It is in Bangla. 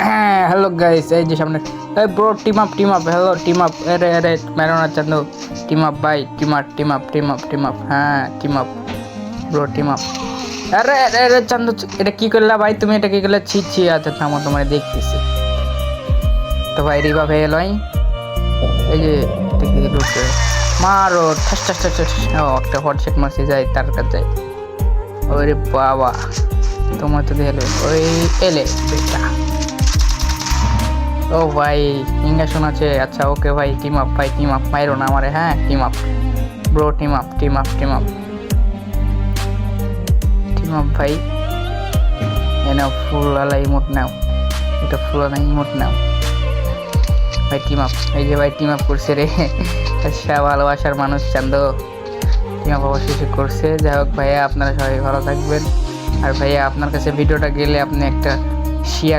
হ্যাঁ হ্যালো গাইস, এই যে সামনে এই bro team up hello team up. আরে আরে মেরো না চান্দু, টিম আপ ভাই, টিম আপ হ্যাঁ team up bro team up. আরে আরে আরে চান্দু, এটা কি করলা ভাই? তুমি এটা কি করলে? ছি ছি, আচ্ছা থামো, তোমার দেখতেছি তো ভাই। রিবা ভে এলোই, এই যে এটা কি লুটে মারো ঠাস ঠাস ঠাস ঠাস। ও একটা হটশেট মারছি, যাই তার কাছে যাই। ওরে বাবা, তোমার তো দেখলে ওই এলে বেটা। ও ভাই ইঙ্গেশন আছে, আচ্ছা ওকে ভাই, টিম আপ ভাই, টিম আপ, মাইরো না আমারে, হ্যাঁ team up bro, team up ভাই। এ নাও ফুল আলা ইমোট নাও, এটা ফুল আলা ইমোট নাও ভাই, টিম আপ। এই যে ভাই টিম আপ করছে রে, আচ্ছা ভালোবাসার মানুষ চান্দ টিম আপ অবশ্যই করছে। যাই হোক ভাইয়া, আপনারা সবাই ভালো থাকবেন। আর ভাইয়া আপনার কাছে ভিডিওটা গেলে আপনি একটা শেয়ার